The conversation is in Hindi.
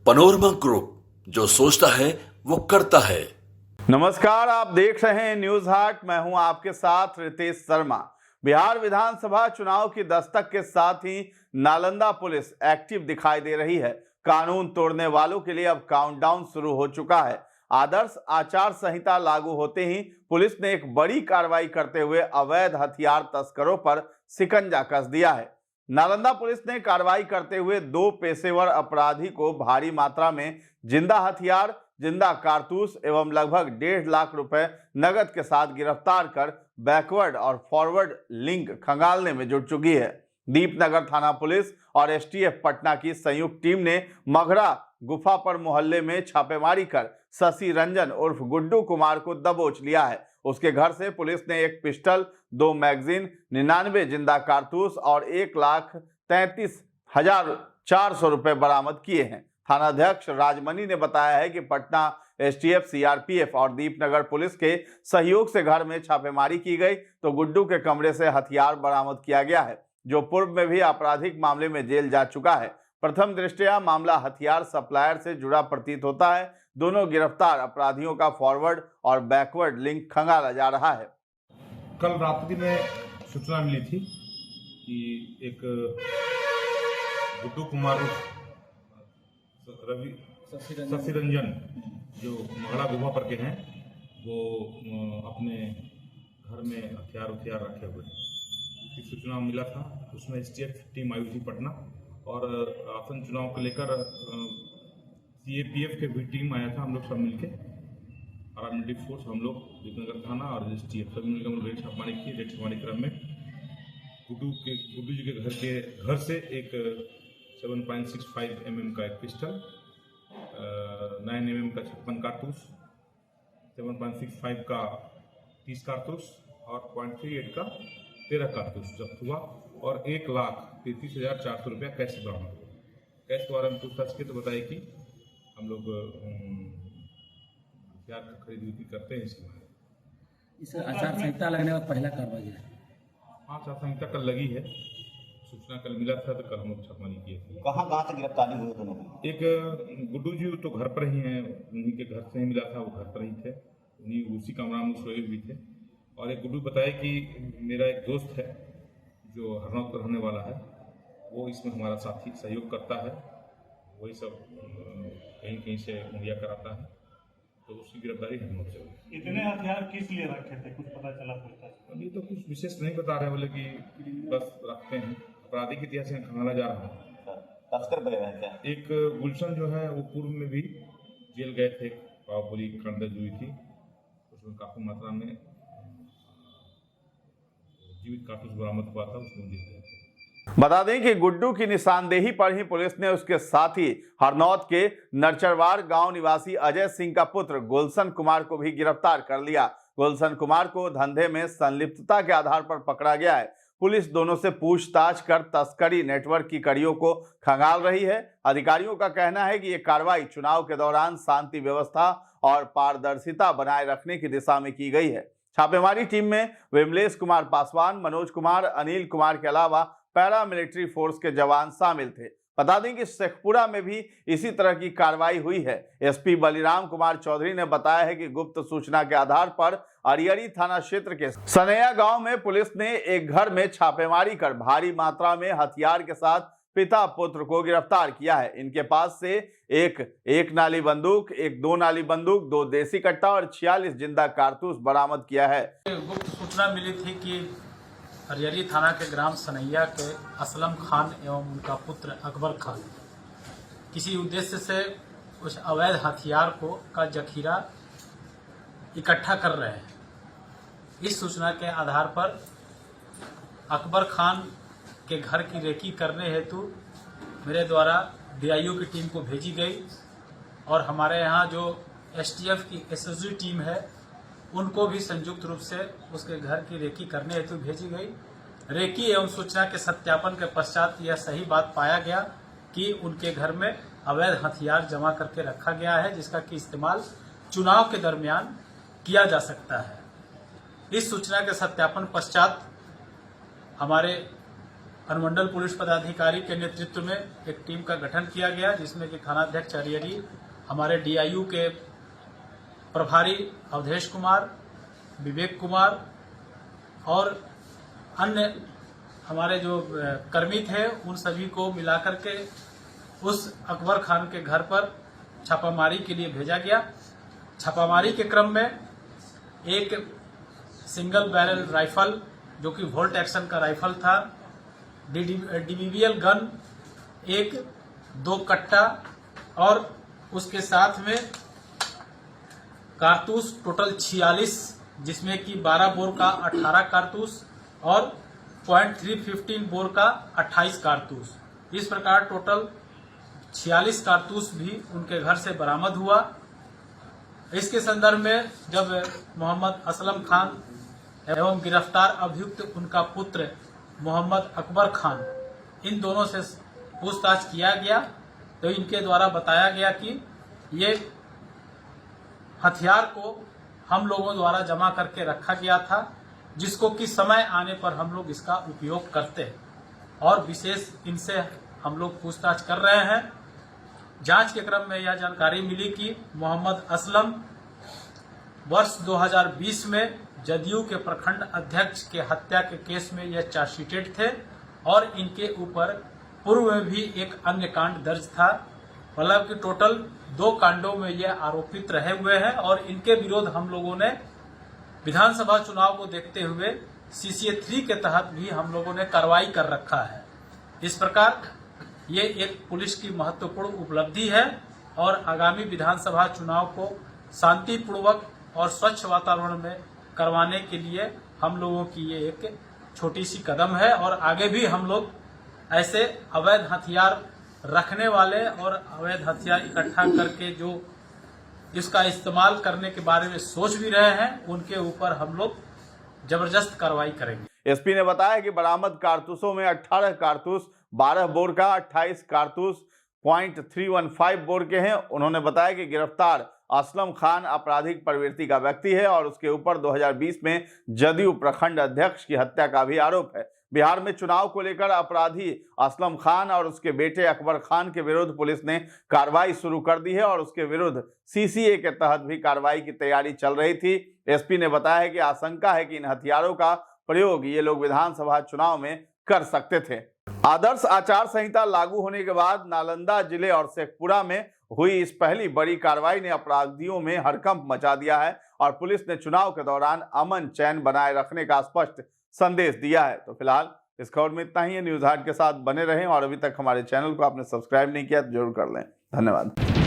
पनोरमा ग्रुप, जो सोचता है वो करता है। नमस्कार, आप देख रहे हैं न्यूज हाट। मैं हूं आपके साथ रितेश शर्मा। बिहार विधानसभा चुनाव की दस्तक के साथ ही नालंदा पुलिस एक्टिव दिखाई दे रही है। कानून तोड़ने वालों के लिए अब काउंटडाउन शुरू हो चुका है। आदर्श आचार संहिता लागू होते ही पुलिस ने एक बड़ी कार्रवाई करते हुए अवैध हथियार तस्करों पर शिकंजा कस दिया है। नालंदा पुलिस ने कार्रवाई करते हुए 2 पेशेवर अपराधी को भारी मात्रा में जिंदा हथियार, जिंदा कारतूस एवं लगभग 1.5 लाख रुपए नगद के साथ गिरफ्तार कर बैकवर्ड और फॉरवर्ड लिंक खंगालने में जुट चुकी है। दीपनगर थाना पुलिस और एसटीएफ पटना की संयुक्त टीम ने मघड़ा गुफापर मोहल्ले में छापेमारी कर शशि रंजन उर्फ गुड्डू कुमार को दबोच लिया है। उसके घर से पुलिस ने एक पिस्टल, 2 मैगजीन, 99 जिंदा कारतूस और 1,33,400 रुपए बरामद किए हैं। थानाध्यक्ष राजमणि ने बताया है कि पटना एसटीएफ, सीआरपीएफ और दीपनगर पुलिस के सहयोग से घर में छापेमारी की गई तो गुड्डू के कमरे से हथियार बरामद किया गया है, जो पूर्व में भी आपराधिक मामले में जेल जा चुका है। प्रथम दृष्टया मामला हथियार सप्लायर से जुड़ा प्रतीत होता है। दोनों गिरफ्तार अपराधियों का फॉरवर्ड और बैकवर्ड लिंक खंगाला जा रहा है। कल रात्रि में सूचना मिली थी कि एक गुड्डू कुमार शशि रंजन जो मगड़ा गुफा पर के हैं, वो अपने घर में हथियार रखे हुए की सूचना मिला था। उसमें एसटीएफ टीम आई थी पटना और आसन चुनाव को लेकर सीएपीएफ के भी टीम आया था। हम लोग सब मिलके पैरामिलिट्री फोर्स, हम लोग दीपनगर थाना और एसटीएफ सभी मिलकर हम लोग रेड छापामारी की। रेड छापामारी क्रम में गुड्डू जी के घर से एक 7.65 mm का एक पिस्टल, 9 mm का 56 कारतूस, 7.65 का 30 कारतूस और 0.38 का 13 कारतूस जब्त हुआ और 1,33,400 रुपया कैश बरामद हुआ। कैश के बारे में पूछताछ की तो बताया कि हम लोग हथियार खरीद बिक्री करते हैं। इसके बारे में इस आचार संहिता लगने का पहला कार्रवाई है। हाँ, आचार संहिता कल लगी है। सूचना कल मिला था तो कल हम लोग छापामारी किए थे। कहाँ से गिरफ्तारी हुई दोनों की? एक गुड्डू जी तो घर पर ही हैं, उन्हीं के घर से ही मिला था, वो घर पर ही थे, उन्हीं उसी कमरा में सोए भी थे। और एक गुड्डू बताया कि मेरा एक दोस्त है जो हरनौत पर रहने वाला है, वो इसमें हमारा साथी सहयोग करता है, वही सब कहीं से मुहैया कराता है, तो उसकी गिरफ्तारी हरनौत से हुई। इतने हथियार किस लिए रखे थे, कुछ पता चला? अभी तो कुछ विशेष नहीं बता रहे, बोले कि बस रखते हैं। अपराधिक इतिहास में खंगाला जा रहा है। तस्कर बने हैं क्या? एक गुलशन जो है वो पूर्व में भी जेल गए थे, पावपुरी कांड दर्ज हुई थी, उसमें काफी मात्रा में जीवित कारतूस बरामद हुआ था, उसमें जेल गए थे। बता दें कि गुड्डू की निशानदेही पर ही पुलिस ने उसके साथी हरनौत के नरचरवाड़ गांव निवासी अजय सिंह का पुत्र गुलशन कुमार को भी गिरफ्तार कर लिया। गुलशन कुमार को धंधे में संलिप्तता के आधार पर पकड़ा गया है। पुलिस दोनों से पूछताछ कर तस्करी नेटवर्क की कड़ियों को खंगाल रही है। अधिकारियों का कहना है कि यह कार्रवाई चुनाव के दौरान शांति व्यवस्था और पारदर्शिता बनाए रखने की दिशा में की गई है। छापेमारी टीम में विमलेश कुमार पासवान, मनोज कुमार, अनिल कुमार के अलावा पैरामिलिट्री फोर्स के जवान शामिल थे। बता दें कि शेखपुरा में भी इसी तरह की कार्रवाई हुई है। एसपी बलिराम कुमार चौधरी ने बताया है कि गुप्त सूचना के आधार पर अरियरी थाना क्षेत्र के सनैया गांव में पुलिस ने एक घर में छापेमारी कर भारी मात्रा में हथियार के साथ पिता पुत्र को गिरफ्तार किया है। इनके पास से एक नाली बंदूक, एक 2 नाली बंदूक, 2 देसी कट्टा और 46 जिंदा कारतूस बरामद किया है। गुप्त सूचना मिली थी कि अरियरी थाना के ग्राम सनैया के असलम खान एवं उनका पुत्र अकबर खान किसी उद्देश्य से उस अवैध हथियार का जखीरा इकट्ठा कर रहे हैं। इस सूचना के आधार पर अकबर खान के घर की रेकी करने हेतु मेरे द्वारा डीआईओ की टीम को भेजी गई और हमारे यहाँ जो एसटीएफ की एसएसजी टीम है उनको भी संयुक्त रूप से उसके घर की रेकी करने हेतु भेजी गई। रेकी एवं सूचना के सत्यापन के पश्चात यह सही बात पाया गया कि उनके घर में अवैध हथियार जमा करके रखा गया है, जिसका कि इस्तेमाल चुनाव के दरमियान किया जा सकता है। इस सूचना के सत्यापन पश्चात हमारे अनुमंडल पुलिस पदाधिकारी के नेतृत्व में एक टीम का गठन किया गया, जिसमें कि थानाध्यक्ष अरियरी, हमारे डीआईयू के प्रभारी अवधेश कुमार, विवेक कुमार और अन्य हमारे जो कर्मी थे, उन सभी को मिलाकर के उस अकबर खान के घर पर छापामारी के लिए भेजा गया। छापामारी के क्रम में एक सिंगल बैरल राइफल, जो कि वोल्ट एक्शन का राइफल था, डीबीबीएल गन, एक 2 कट्टा और उसके साथ में कारतूस टोटल 46, जिसमें कि 12 बोर का 18 कारतूस और .315 बोर का 28 कारतूस, इस प्रकार टोटल 46 कारतूस भी उनके घर से बरामद हुआ। इसके संदर्भ में जब मोहम्मद असलम खान एवं गिरफ्तार अभियुक्त उनका पुत्र मोहम्मद अकबर खान, इन दोनों से पूछताछ किया गया तो इनके द्वारा बताया गया कि ये हथियार को हम लोगों द्वारा जमा करके रखा गया था, जिसको कि समय आने पर हम लोग इसका उपयोग करते हैं, और विशेष इनसे हम लोग पूछताछ कर रहे हैं। जांच के क्रम में यह जानकारी मिली कि मोहम्मद असलम वर्ष 2020 में जदयू के प्रखंड अध्यक्ष के हत्या के केस में यह चार्जशीटेड थे और इनके ऊपर पूर्व में भी एक अन्य कांड दर्ज था। मतलब कि टोटल 2 कांडों में यह आरोपित रहे हुए हैं और इनके विरोध हम लोगों ने विधानसभा चुनाव को देखते हुए CCA 3 के तहत भी हम लोगों ने कार्रवाई कर रखा है। इस प्रकार ये एक पुलिस की महत्वपूर्ण उपलब्धि है और आगामी विधानसभा चुनाव को शांतिपूर्वक और स्वच्छ वातावरण में करवाने के लिए हम लोगों की ये एक छोटी सी कदम है और आगे भी हम लोग ऐसे अवैध हथियार रखने वाले और अवैध हथियार इकट्ठा करके जो इसका इस्तेमाल करने के बारे में सोच भी रहे हैं, उनके ऊपर हम लोग जबरदस्त कार्रवाई करेंगे। एसपी ने बताया कि बरामद कारतूसों में 18 कारतूस 12 बोर का, 28 कारतूस .315 बोर के हैं। उन्होंने बताया कि गिरफ्तार असलम खान आपराधिक प्रवृत्ति का व्यक्ति है और उसके ऊपर 2020 में जदयू प्रखंड अध्यक्ष की हत्या का भी आरोप है। बिहार में चुनाव को लेकर अपराधी असलम खान और उसके बेटे अकबर खान के विरुद्ध पुलिस ने कार्रवाई शुरू कर दी है और उसके विरुद्ध CCA के तहत भी कार्रवाई की तैयारी चल रही थी। एसपी ने बताया कि आशंका है कि इन हथियारों का प्रयोग ये लोग विधानसभा चुनाव में कर सकते थे। आदर्श आचार संहिता लागू होने के बाद नालंदा जिले और शेखपुरा में हुई इस पहली बड़ी कार्रवाई ने अपराधियों में हड़कंप मचा दिया है और पुलिस ने चुनाव के दौरान अमन चैन बनाए रखने का स्पष्ट संदेश दिया है। तो फिलहाल इस खबर में इतना ही है। न्यूज़ हाट के साथ बने रहें और अभी तक हमारे चैनल को आपने सब्सक्राइब नहीं किया तो जरूर कर लें। धन्यवाद।